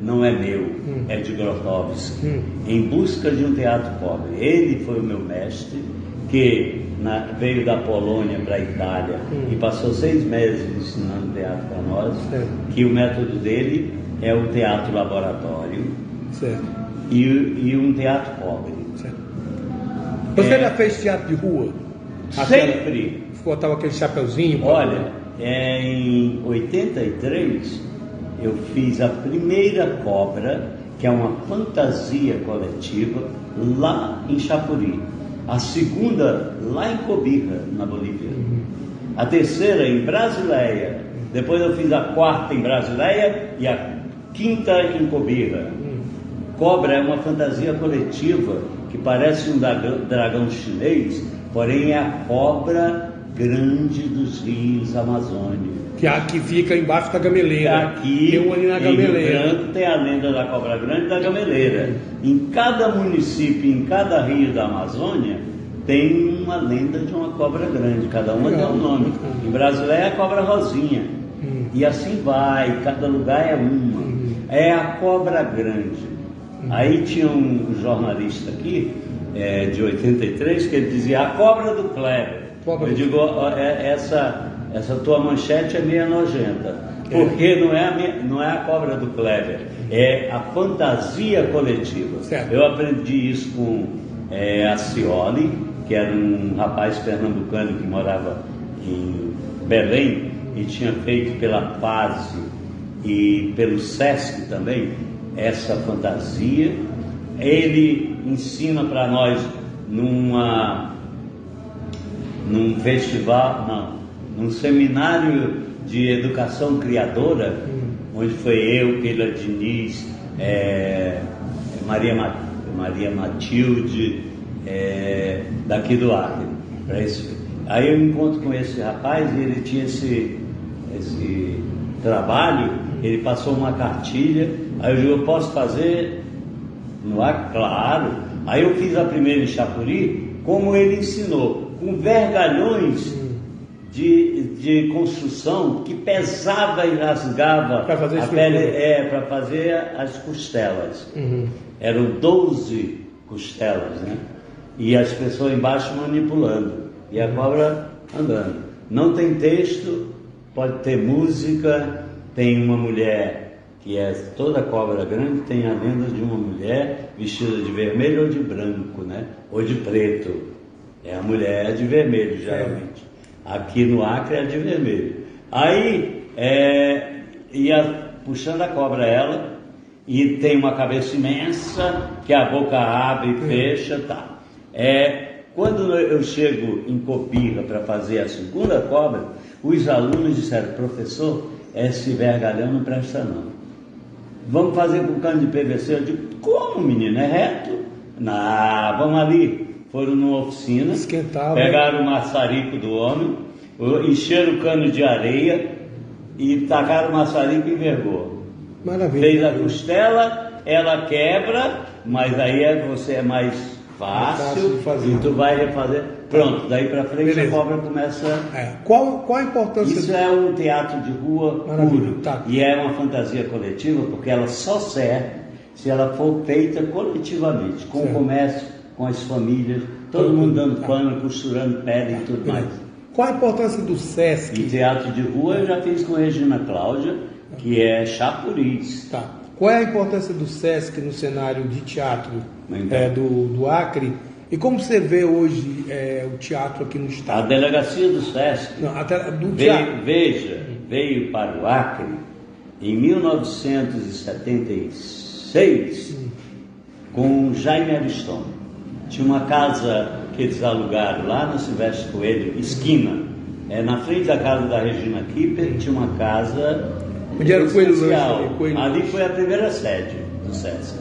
não é meu, é de Grotowski, Em Busca de um Teatro Pobre. Ele foi o meu mestre, que veio da Polônia para a Itália e passou 6 meses ensinando teatro para nós, que o método dele é o teatro laboratório e um teatro pobre. Você já fez teatro de rua? Sempre. Botava aquele chapeuzinho? Olha, em 83 eu fiz a primeira Cobra que é uma fantasia coletiva lá em Chapuri. A segunda lá em Cobija, na Bolívia. A terceira em Brasileia. Depois eu fiz a quarta em Brasileia e a quinta em Cobija. Cobra é uma fantasia coletiva que parece um dragão chinês, porém é a cobra grande dos rios amazônicos. Que fica embaixo da gameleira. Aqui, tem um ali na gameleira. Em Rio Branco tem a lenda da cobra grande e da gameleira. Em cada município, em cada rio da Amazônia, tem uma lenda de uma cobra grande. Cada uma tem um nome. Em Brasília é a cobra rosinha. E assim vai, cada lugar é uma. É a cobra grande. Aí tinha um jornalista aqui, de 83, que ele dizia: a cobra do Kleber. Eu digo, essa tua manchete é meio nojenta, porque não é a cobra do Kleber, é a fantasia coletiva. Certo. Eu aprendi isso com a Cioli, que era um rapaz pernambucano que morava em Belém e tinha feito pela Paz e pelo Sesc também essa fantasia. Ele ensina para nós num festival, num seminário de educação criadora, onde foi eu, Keila Diniz, Maria Matilde, daqui do Acre. Aí eu me encontro com esse rapaz e ele tinha esse trabalho, ele passou uma cartilha, aí eu digo: eu posso fazer no Acre? Claro. Aí eu fiz a primeira em Chapuri, como ele ensinou, com vergalhões de construção que pesava e rasgava a pele, para fazer as costelas. Eram 12 costelas, né? E as pessoas embaixo manipulando e a cobra andando. Não tem texto, pode ter música. Tem uma mulher que é toda cobra grande, tem a lenda de uma mulher vestida de vermelho ou de branco, né? Ou de preto. É a mulher de vermelho, geralmente. Aqui no Acre é de vermelho. Aí ia puxando a cobra ela, e tem uma cabeça imensa, que a boca abre e fecha, tá. Quando eu chego em Cobija para fazer a segunda cobra, os alunos disseram: professor, esse vergalhão não presta não. Vamos fazer com cano de PVC? Eu digo: como, menino? É reto? Não, vamos ali. Foram numa oficina, pegaram o maçarico do homem, encheram o cano de areia e tacaram o maçarico e envergou. Maravilha. Fez a costela, ela quebra, mas aí você é mais fácil de fazer. E tu vai refazer. Pronto, daí pra frente. Beleza. A cobra começa. Qual a importância? Isso é um teatro de rua puro. Tá. E é uma fantasia coletiva, porque ela só serve se ela for feita coletivamente, com o comércio, com as famílias, todo mundo dando pano, costurando pele e tudo mais. Qual a importância do Sesc? E teatro de rua eu já fiz com a Regina Cláudia, que é Chapuris. Tá. Qual é a importância do Sesc no cenário de teatro do Acre? E como você vê hoje o teatro aqui no estado? A delegacia do Sesc veio para o Acre em 1976 com Jaime Ariston. Tinha uma casa que eles alugaram lá no Silvestre Coelho, esquina. Na frente da casa da Regina Kipper tinha uma casa onde era o Coelho. Ali foi a primeira sede do Sesc.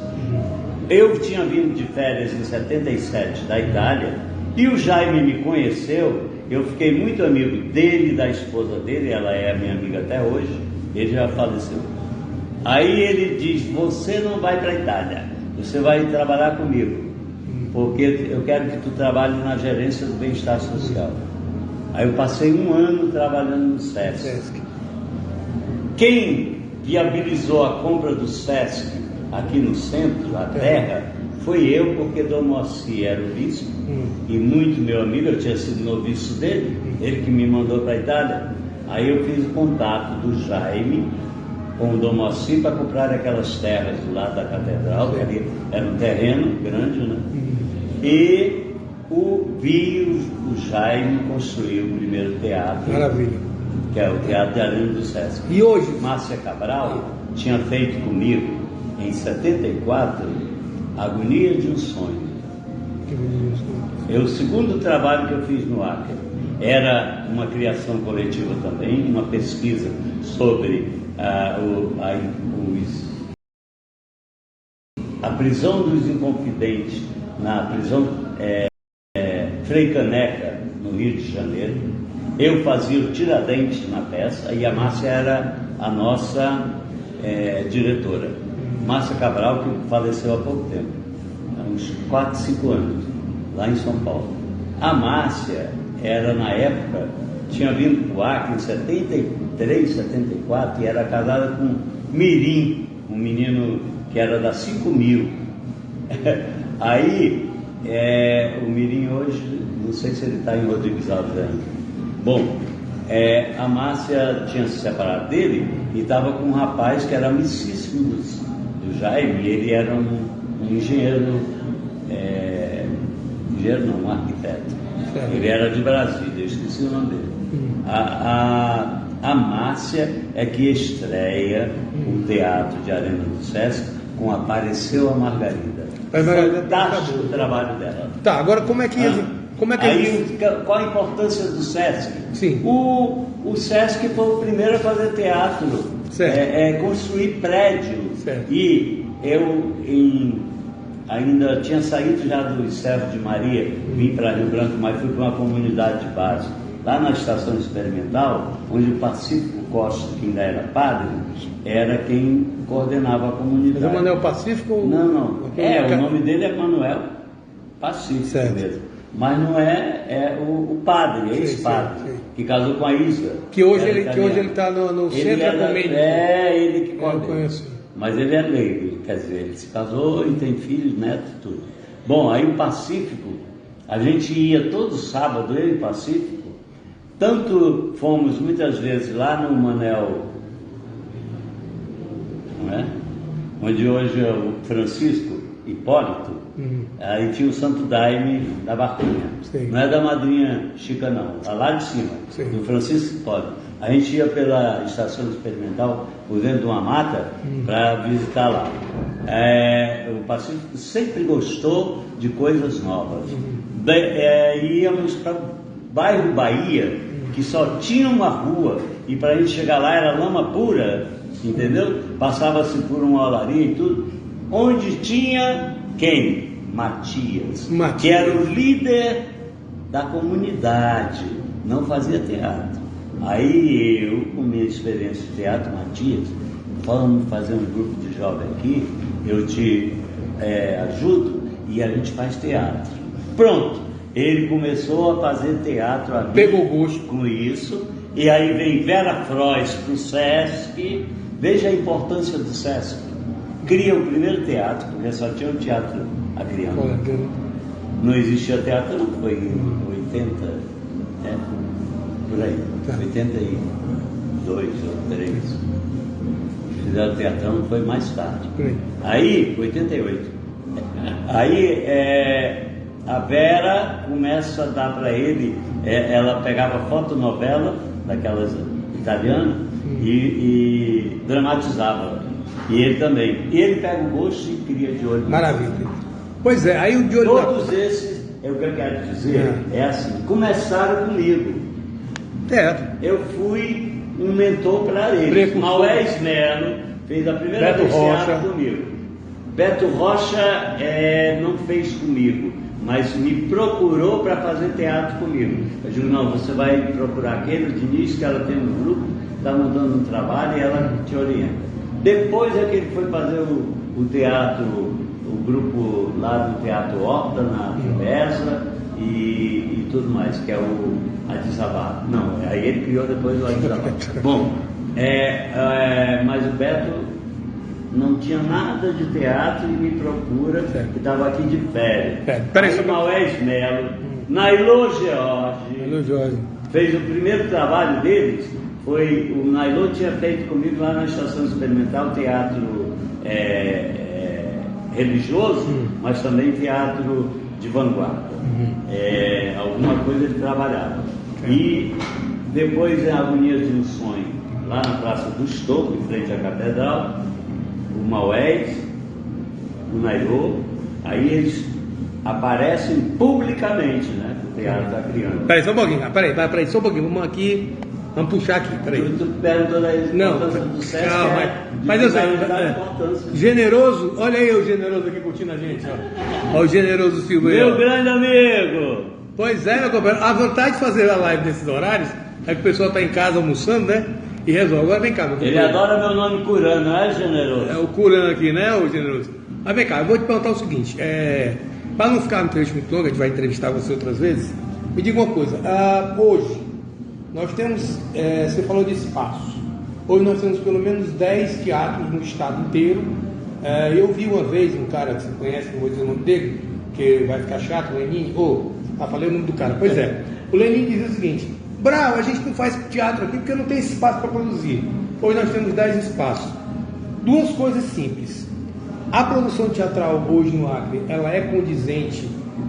Eu tinha vindo de férias em 77 da Itália e o Jaime me conheceu. Eu fiquei muito amigo dele, da esposa dele, ela é minha amiga até hoje, ele já faleceu. Aí ele diz: você não vai para a Itália, você vai trabalhar comigo, porque eu quero que tu trabalhe na gerência do bem-estar social. Aí eu passei 1 ano trabalhando no Sesc. Quem viabilizou a compra do Sesc aqui no centro, da terra, foi eu, porque Dom Moacir era o bispo e muito meu amigo, eu tinha sido noviço dele, ele que me mandou para a Itália. Aí eu fiz o contato do Jaime com o Dom Moacir para comprar aquelas terras do lado da catedral, que ali era um terreno grande, né? E vi o Jaime construir o primeiro teatro. Maravilha. Que é o Teatro de Arena do Sesc. E hoje? Márcia Cabral tinha feito comigo em 74, Agonia de um Sonho. É o segundo trabalho que eu fiz no Acre. Era uma criação coletiva também, uma pesquisa sobre a prisão dos inconfidentes na prisão Frei Caneca, no Rio de Janeiro. Eu fazia o Tiradentes na peça e a Márcia era a nossa diretora. Márcia Cabral, que faleceu há pouco tempo, há uns 4, 5 anos, lá em São Paulo. A Márcia era, na época, tinha vindo para o Acre em 73, 74 e era casada com Mirim, um menino que era da 5.000. Aí, o Mirim hoje, não sei se ele está em Rodrigues Alves ainda. Bom, a Márcia tinha se separado dele e estava com um rapaz que era amicíssimo do Jaime. Ele era um engenheiro, um arquiteto. Ele era de Brasília, eu esqueci o nome dele. A Márcia é que estreia o Teatro de Arena do Sesc com Apareceu a Margarida. Fantástico o trabalho dela. Tá, agora como é que aí, qual a importância do Sesc? Sim. O Sesc foi o primeiro a fazer teatro, construir prédio. Certo. E eu ainda tinha saído já do Servo de Maria, vim para Rio Branco, mas fui para uma comunidade de base, lá na Estação Experimental, onde o Pacífico Costa, que ainda era padre, era quem coordenava a comunidade. Mas o Manuel Pacífico? Não. O nome dele é Manuel Pacífico, certo, mesmo. Mas não o padre, ex-padre, que casou com a Isa. Que hoje ele está no centro da comédia. Ele que coordena. Eu conheço. Mas ele é leigo, quer dizer, ele se casou e tem filhos, netos e tudo. Bom, aí o Pacífico, a gente ia todo sábado, eu e o Pacífico, tanto fomos muitas vezes lá no Manel, não é? Onde hoje é o Francisco Hipólito, aí tinha o Santo Daime da Barquinha. Sim. Não é da madrinha Chica não, lá de cima, sim, do Francisco Hipólito. A gente ia pela Estação Experimental, por dentro de uma mata, para visitar lá. O Pacífico sempre gostou de coisas novas. Íamos para o bairro Bahia, que só tinha uma rua, e para a gente chegar lá era lama pura, entendeu? Passava-se por uma olaria e tudo, onde tinha quem? Matias, que era o líder da comunidade, não fazia teatro. Aí eu, com minha experiência de teatro, Matias, vamos fazer um grupo de jovens aqui, eu te ajudo e a gente faz teatro. Pronto, ele começou a fazer teatro ali, pegou gosto com isso, e aí vem Vera Frois para o Sesc. Veja a importância do Sesc. Cria o primeiro teatro, porque só tinha um teatro a criar. Não existia teatro, não, foi em 80, por aí, 82 ou 3. Fizeram teatrão, foi mais tarde. Aí, 88. Aí a Vera começa a dar para ele, ela pegava fotonovela, daquelas italianas, e dramatizava. E ele também. E ele pega o gosto e cria de olho. Maravilha. Pois é, aí o de olho. Todos esses, o que eu quero dizer, assim, começaram comigo. Eu fui um mentor para eles. Maués Melo fez a primeira vez teatro comigo. Beto Rocha não fez comigo, mas me procurou para fazer teatro comigo. Eu digo, não, você vai procurar aquele, o Diniz, que ela tem um grupo, está montando um trabalho e ela te orienta. Depois é que ele foi fazer o teatro, o grupo lá do Teatro Horta, na Diversa, e tudo mais, que é o Adizabá. Não, aí ele criou depois o Adizabá. Bom, mas o Beto não tinha nada de teatro e me procura, que estava aqui de férias. Aí o Maués Melo, Nailô George, fez o primeiro trabalho deles. O Nailô tinha feito comigo lá na Estação Experimental teatro religioso, mas também teatro de vanguarda. Alguma coisa ele trabalhava. E depois em Agonia de um Sonho, lá na Praça do Estoco, em frente à Catedral, o Maués, no Naiô, aí eles aparecem publicamente, né? O teatro está criando. Peraí, só um pouquinho, peraí, só um pouquinho, vamos puxar aqui, peraí. Tu perguntou da importância não, do SESC, calma, mas eu sei, generoso, olha aí o generoso aqui curtindo a gente, ó. Olha o generoso Silva aí. Meu grande amigo! Pois é, meu companheiro, a vantagem de fazer a live nesses horários é que o pessoal está em casa almoçando, né? E resolve. Agora vem cá, meu companheiro. Ele adora meu nome Curano, não é, generoso? É o Curano aqui, né, o generoso? Mas vem cá, eu vou te perguntar o seguinte, para não ficar no trecho muito longo, a gente vai entrevistar você outras vezes, me diga uma coisa, hoje nós temos, você falou de espaço, hoje nós temos pelo menos 10 teatros no estado inteiro. Eu vi uma vez um cara que você conhece, não vou dizer o nome dele, que vai ficar chato, o Lenin, falei o nome do cara, pois é, o Lenin dizia o seguinte: Brau, a gente não faz teatro aqui porque não tem espaço para produzir. Hoje nós temos 10 espaços. Duas coisas simples. A produção teatral hoje no Acre, ela é condizente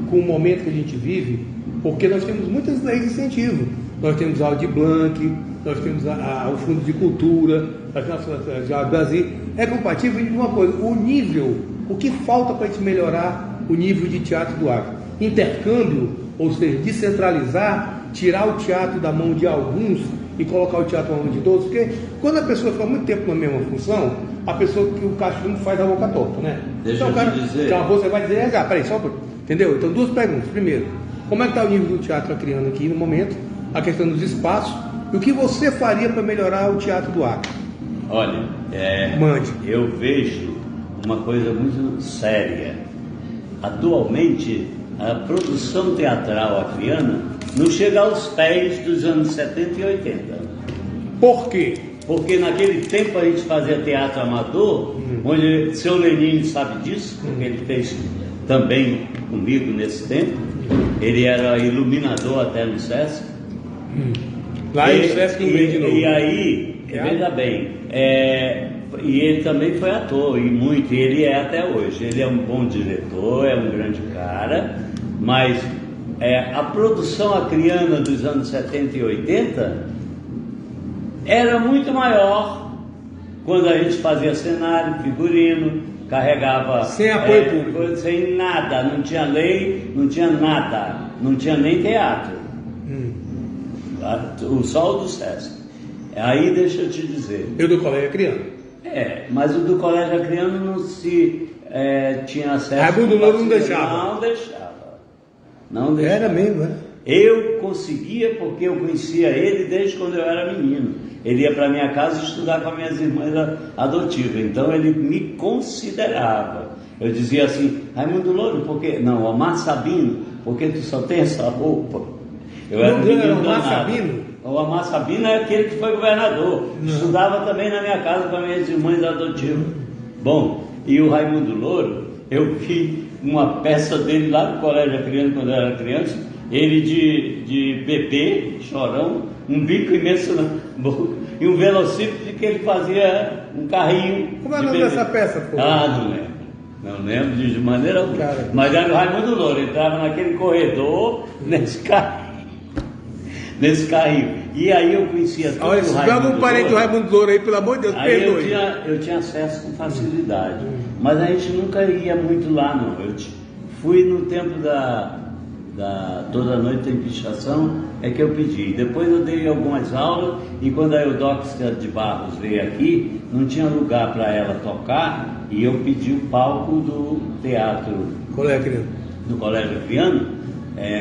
com o momento que a gente vive, porque nós temos muitas leis de incentivo. Nós temos a Aldir Blanc, nós temos o Fundo de Cultura, nós temos a Brasil. É compatível de uma coisa, o nível, o que falta para a gente melhorar o nível de teatro do Acre? Intercâmbio, ou seja, descentralizar, tirar o teatro da mão de alguns e colocar o teatro na mão de todos, porque quando a pessoa fica muito tempo na mesma função, a pessoa que o cachorro faz a boca torta, né? Deixa então, eu te dizer. Você vai dizer, peraí, só entendeu? Então, duas perguntas. Primeiro, como é que está o nível do teatro criando aqui no momento, a questão dos espaços, e o que você faria para melhorar o teatro do Acre? Olha, Mande. Eu vejo uma coisa muito séria. Atualmente, a produção teatral acreana não chega aos pés dos anos 70 e 80. Por quê? Porque naquele tempo a gente fazia teatro amador, onde seu Lenin sabe disso, porque ele fez também comigo nesse tempo. Ele era iluminador até no SESC. Lá no SESC não vem de novo. E aí, veja bem, e ele também foi ator, e muito, e ele é até hoje. Ele é um bom diretor, é um grande cara, mas a produção acreana dos anos 70 e 80 era muito maior quando a gente fazia cenário, figurino, carregava... Sem apoio público. Sem nada, não tinha lei, não tinha nada, não tinha nem teatro. O sol do SESC. Aí deixa eu te dizer. Eu do colégio acreano. Mas o do colégio acreano não se tinha acesso... Raimundo Louro não deixava. Não deixava. Era mesmo, né? Eu conseguia porque eu conhecia ele desde quando eu era menino. Ele ia para minha casa estudar com as minhas irmãs adotivas, então ele me considerava. Eu dizia assim: Raimundo Louro, por quê? Não, Omar Sabino, porque tu só tem essa roupa? Eu era menino Omar Sabino? O Omar Sabino é aquele que foi governador. Estudava também na minha casa com as minhas irmãs adotivas. Bom, e o Raimundo Louro, eu vi uma peça dele lá no colégio acreano quando eu era criança. Ele de bebê, chorão, um bico imenso na boca e um velocípede que ele fazia um carrinho. Como é o nome dessa peça, pô? Não lembro. Não lembro de maneira alguma. Mas era o Raimundo Louro, entrava naquele corredor, nesse carrinho. E aí eu conhecia tudo. Olha, se tiver algum parente do Raimundo Louro aí, pelo amor de Deus, perdoe. Eu tinha acesso com facilidade. Mas a gente nunca ia muito lá, não. Eu fui no tempo toda noite tem pichação, é que eu pedi. Depois eu dei algumas aulas, e quando a Eudóxia de Barros veio aqui, não tinha lugar para ela tocar, e eu pedi o palco do teatro do Colégio Acreano,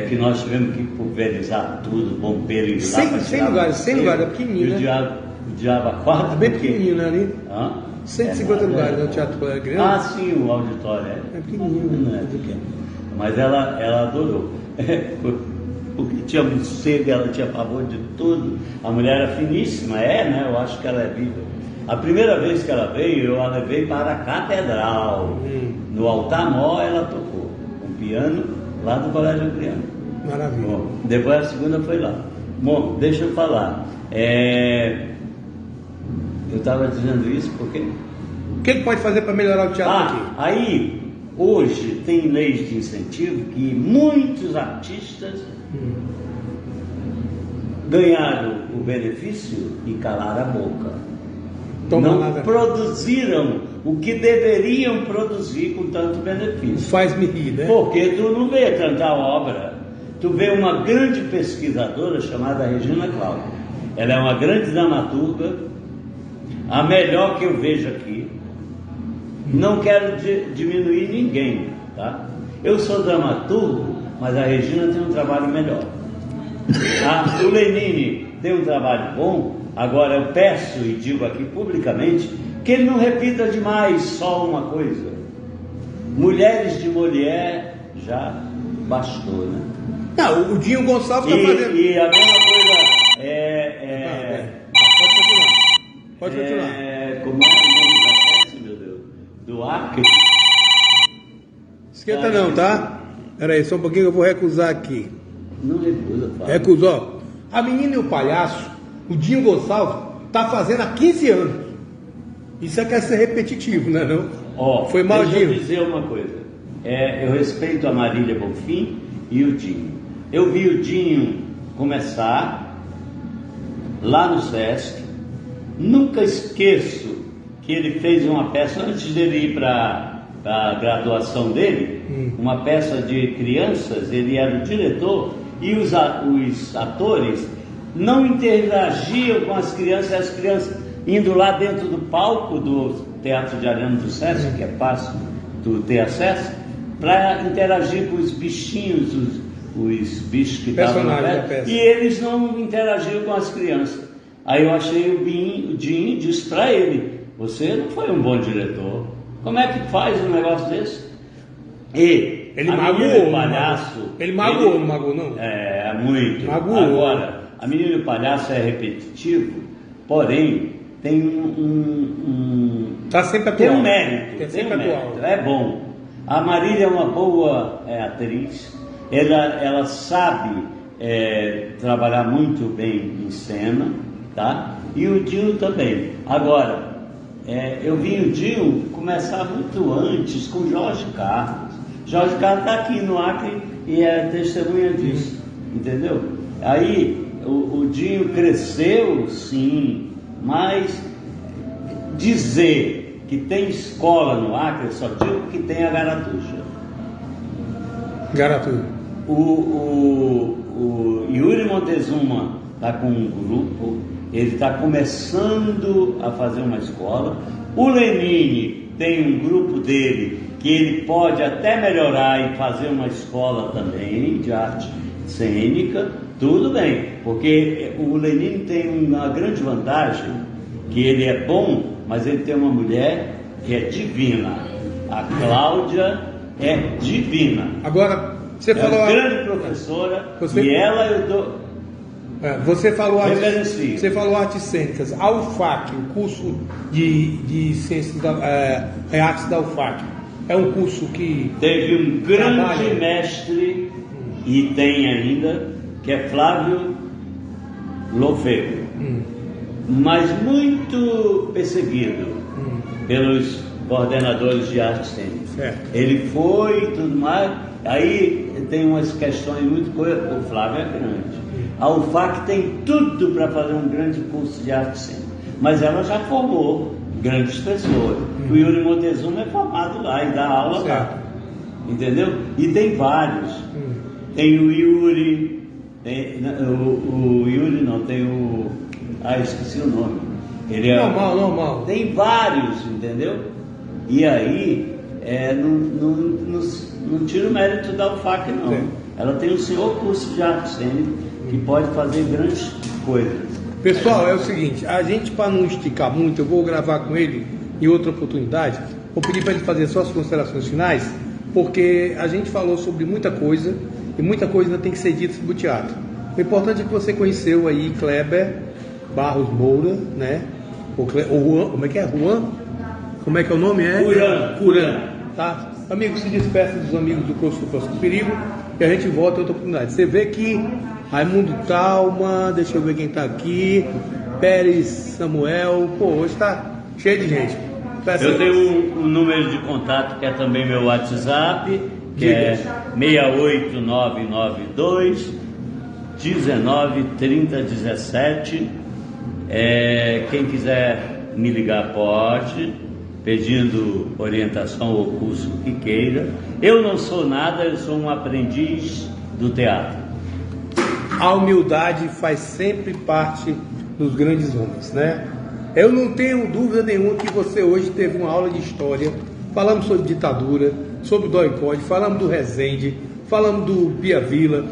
que nós tivemos que pulverizar tudo, bombeiro e lá. Sem lugar, é pequenininho, né? O Diabo 4. É bem pequenininho, né, ali? 150 lugares, né, o Teatro do Colégio Acreano? Sim, o auditório é pequenininho, não é pequeno. Mas ela adorou. Porque tinha morcego, ela tinha pavor de tudo. A mulher era finíssima, né? Eu acho que ela é viva. A primeira vez que ela veio, eu a levei para a catedral. No altar-mor ela tocou um piano lá do Colégio Acreano. Maravilha. Bom, depois a segunda foi lá. Bom, deixa eu falar. Eu estava dizendo isso porque... O que ele pode fazer para melhorar o teatro aqui? Aí, hoje, tem leis de incentivo que muitos artistas ganharam o benefício e calaram a boca. produziram o que deveriam produzir com tanto benefício. Faz-me rir, né? Porque tu não vê tanta obra. Tu vê uma grande pesquisadora chamada Regina Cláudia. Ela é uma grande dramaturga, a melhor que eu vejo aqui. Não quero diminuir ninguém, tá? Eu sou dramaturgo, mas a Regina tem um trabalho melhor. O Lenine tem um trabalho bom. Agora eu peço e digo aqui publicamente que ele não repita demais só uma coisa. Mulheres de Molière já bastou, né? Não, o Dinho Gonçalves está fazendo. E a mesma coisa Pode continuar. Como é o nome da peça, meu Deus? Do Acre. Esquenta não, tá? Peraí, só um pouquinho que eu vou recusar aqui. Não recusa, Fábio. Recusou. A Menina e o Palhaço, o Dinho Gonçalves, está fazendo há 15 anos. Isso é quer ser repetitivo, né? Não? Foi mal, Dinho. Dinho. Deixa eu dizer uma coisa. Eu respeito a Marília Bonfim e o Dinho. Eu vi o Dinho começar lá no Sesc. Nunca esqueço que ele fez uma peça antes dele ir para a graduação dele, uma peça de crianças. Ele era o diretor e os atores não interagiam com as crianças indo lá dentro do palco do Teatro de Arena do Sesc, que é fácil tu ter acesso, para interagir com os bichinhos, os bichos que estavam na peça, e eles não interagiam com as crianças. Aí eu achei o Dinho e disse para ele: você não foi um bom diretor, como é que faz um negócio desse? E ele magoou, Palhaço. Ele magoou, não magoou não? Muito. Magoou. Agora, a Menina e o Palhaço é repetitivo, porém tem tá sempre atual. Tem um mérito. Tem sempre atual. É bom. A Marília é uma boa atriz. Ela sabe trabalhar muito bem em cena, tá? E o Dinho também. Agora, eu vi o Dinho começar muito antes com Jorge Carlos. Jorge Carlos está aqui no Acre e é testemunha disso, entendeu? Aí o Dinho cresceu, sim, mas dizer que tem escola no Acre, só digo que tem a Garatuja. Garatuja. O Yuri Montezuma está com um grupo, ele está começando a fazer uma escola. O Lenine tem um grupo dele que ele pode até melhorar e fazer uma escola também de arte cênica. Tudo bem, porque o Lenine tem uma grande vantagem, que ele é bom, mas ele tem uma mulher que é divina. A Cláudia é divina. Agora, você falou... uma grande professora, e ela eu dou... Você falou artes cênicas. A UFAC, o curso de ciências artes da UFAC, é um curso que teve um grande mestre, e tem ainda, que é Flávio Lofeiro, mas muito perseguido pelos coordenadores de artes cênicas. Ele foi e tudo mais. Aí tem umas questões muito coisas. O Flávio é grande. A UFAC tem tudo para fazer um grande curso de arte cênica, mas ela já formou grandes pessoas. O Yuri Montezuma é formado lá e dá aula lá, entendeu? E tem vários. Tem o Yuri, o Yuri não, tem o... esqueci o nome. Ele é normal. Tem vários, entendeu? E aí, não tira o mérito da UFAC, não. Ela tem o seu curso de arte cênica, que pode fazer grandes coisas. Pessoal, é o seguinte, a gente, para não esticar muito, eu vou gravar com ele em outra oportunidade, vou pedir para ele fazer só as considerações finais, porque a gente falou sobre muita coisa, e muita coisa ainda tem que ser dita sobre o teatro. O importante é que você conheceu aí Kleber Barros Moura, né? Como é que é? Juan? Como é que é o nome? Curan. Tá? Amigos, se despeça dos amigos do curso do Próximo Perigo, e a gente volta em outra oportunidade. Você vê que Raimundo Talma, deixa eu ver quem tá aqui, Pérez Samuel, hoje tá cheio de gente. Eu tenho um número de contato que é também meu WhatsApp, que é 68992 19 30 17. Quem quiser me ligar, pode, pedindo orientação ou curso que queira. Eu não sou nada, eu sou um aprendiz do teatro. A humildade faz sempre parte dos grandes homens, né? Eu não tenho dúvida nenhuma que você hoje teve uma aula de história, falamos sobre ditadura, sobre o Dói-Pode, falamos do Resende, falamos do Pia Vila.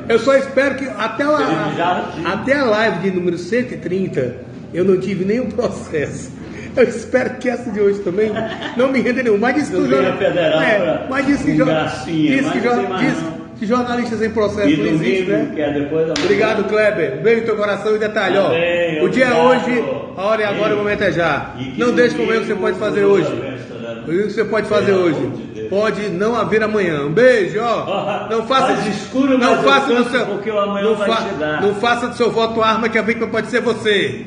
Eu só espero que até a live de número 130 eu não tive nenhum processo. Eu espero que essa de hoje também não me renda nenhum. Mas disse que jornalistas em processo não existe, né? Obrigado, Kleber. Beijo no teu coração e detalhe, ó. O dia é hoje, a hora é agora, o momento é já. Não deixe para ver o que você pode fazer hoje. O que você pode fazer hoje? Pode não haver amanhã. Um beijo, ó. Não faça escuro, não faça do seu, não faça do seu voto arma que a vítima pode ser você.